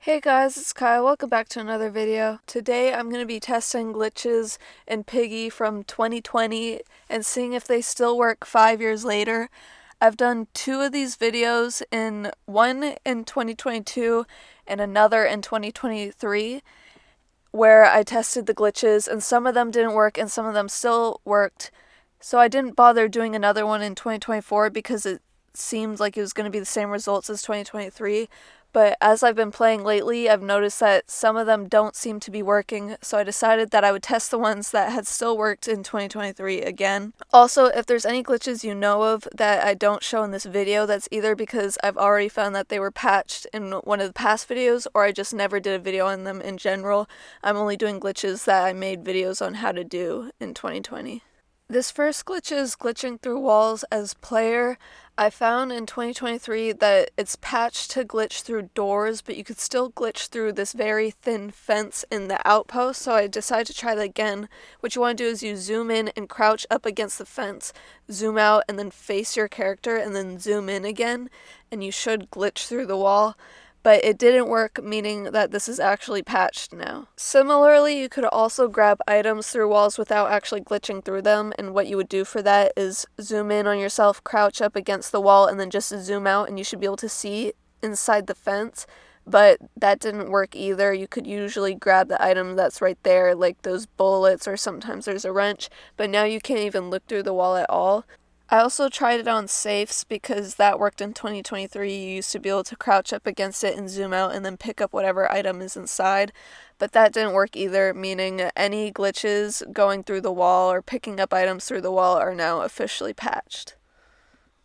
Hey guys, it's Kyle. Welcome back to another video. Today I'm going to be testing glitches in Piggy from 2020 and seeing if they still work 5 years later. I've done two of these videos, one in 2022 and another in 2023, where I tested the glitches and some of them didn't work and some of them still worked. So I didn't bother doing another one in 2024 because it seemed like it was going to be the same results as 2023. But as I've been playing lately, I've noticed that some of them don't seem to be working, so I decided that I would test the ones that had still worked in 2023 again. Also, if there's any glitches you know of that I don't show in this video, that's either because I've already found that they were patched in one of the past videos, or I just never did a video on them in general. I'm only doing glitches that I made videos on how to do in 2020. This first glitch is glitching through walls as player. I found in 2023 that it's patched to glitch through doors, but you could still glitch through this very thin fence in the outpost, so I decided to try that again. What you want to do is you zoom in and crouch up against the fence, zoom out, and then face your character, and then zoom in again, and you should glitch through the wall. But it didn't work, meaning that this is actually patched now. Similarly, you could also grab items through walls without actually glitching through them, and what you would do for that is zoom in on yourself, crouch up against the wall, and then just zoom out, and you should be able to see inside the fence. But that didn't work either. You could usually grab the item that's right there, like those bullets, or sometimes there's a wrench, but now you can't even look through the wall at all. I also tried it on safes because that worked in 2023. You used to be able to crouch up against it and zoom out and then pick up whatever item is inside, but that didn't work either, meaning any glitches going through the wall or picking up items through the wall are now officially patched.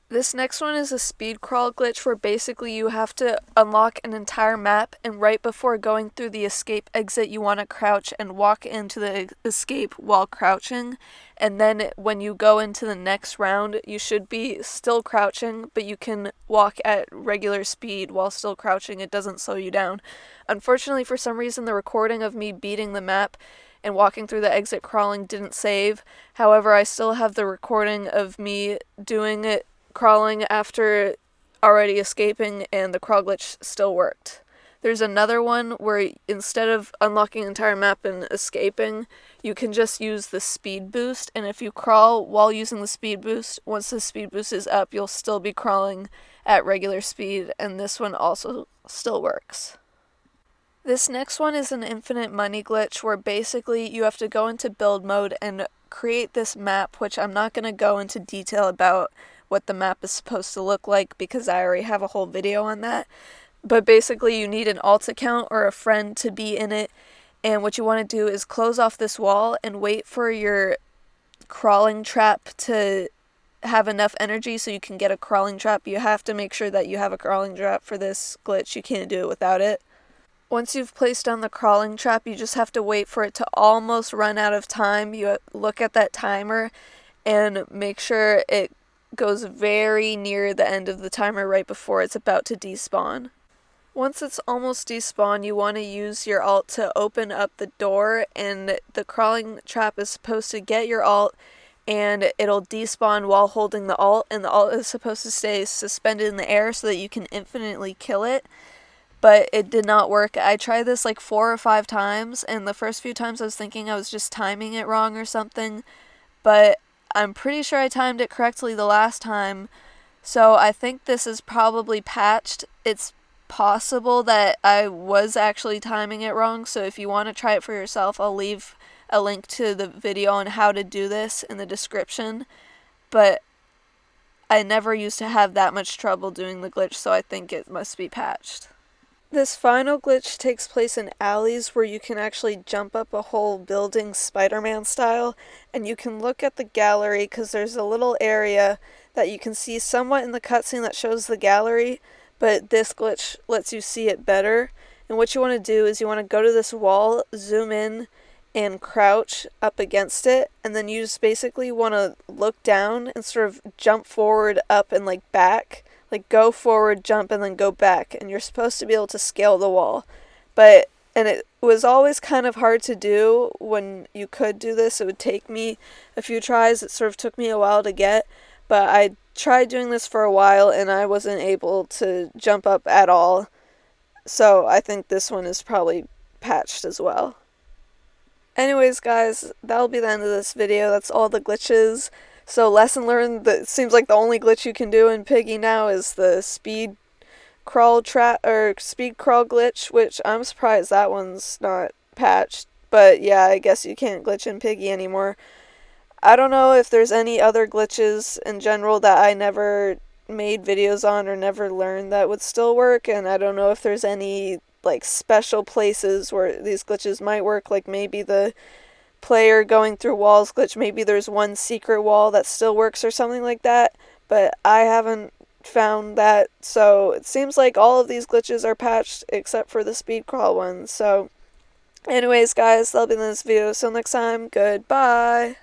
This next one is a speed crawl glitch where basically you have to unlock an entire map, and right before going through the escape exit you want to crouch and walk into the escape while crouching, and then when you go into the next round you should be still crouching, but you can walk at regular speed while still crouching. It doesn't slow you down. Unfortunately, for some reason the recording of me beating the map and walking through the exit crawling didn't save. However, I still have the recording of me doing it crawling after already escaping, and the crawl glitch still worked. There's another one where instead of unlocking the entire map and escaping, you can just use the speed boost, and if you crawl while using the speed boost, once the speed boost is up, you'll still be crawling at regular speed, and this one also still works. This next one is an infinite money glitch where basically you have to go into build mode and create this map, which I'm not going to go into detail about what the map is supposed to look like because I already have a whole video on that. But basically you need an alt account or a friend to be in it, and what you want to do is close off this wall and wait for your crawling trap to have enough energy so you can get a crawling trap. You have to make sure that you have a crawling trap for this glitch. You can't do it without it. Once you've placed down the crawling trap, you just have to wait for it to almost run out of time. You look at that timer and make sure it goes very near the end of the timer right before it's about to despawn. Once it's almost despawned, you want to use your alt to open up the door, and the crawling trap is supposed to get your alt and it'll despawn while holding the alt, and the alt is supposed to stay suspended in the air so that you can infinitely kill it. But it did not work. I tried this like 4 or 5 times, and the first few times I was thinking I was just timing it wrong or something, but I'm pretty sure I timed it correctly the last time, so I think this is probably patched. It's possible that I was actually timing it wrong, so if you want to try it for yourself, I'll leave a link to the video on how to do this in the description, but I never used to have that much trouble doing the glitch, so I think it must be patched. This final glitch takes place in alleys where you can actually jump up a whole building Spider-Man style, and you can look at the gallery because there's a little area that you can see somewhat in the cutscene that shows the gallery, but this glitch lets you see it better. And what you want to do is you want to go to this wall, zoom in, and crouch up against it, and then you just basically want to look down and sort of jump forward, up, and like back. Like go forward, jump, and then go back, and you're supposed to be able to scale the wall. And it was always kind of hard to do when you could do this. It would take me a few tries. It sort of took me a while to get, but I tried doing this for a while and I wasn't able to jump up at all. So I think this one is probably patched as well. Anyways, guys, that'll be the end of this video. That's all the glitches. So lesson learned, that seems like the only glitch you can do in Piggy now is the speed crawl glitch, which I'm surprised that one's not patched. But yeah, I guess you can't glitch in Piggy anymore. I don't know if there's any other glitches in general that I never made videos on or never learned that would still work, and I don't know if there's any like special places where these glitches might work, like maybe the player going through walls glitch, maybe there's one secret wall that still works or something like that, but I haven't found that. So it seems like all of these glitches are patched except for the speed crawl one. So anyways, guys, that'll be in this video. So next time, goodbye.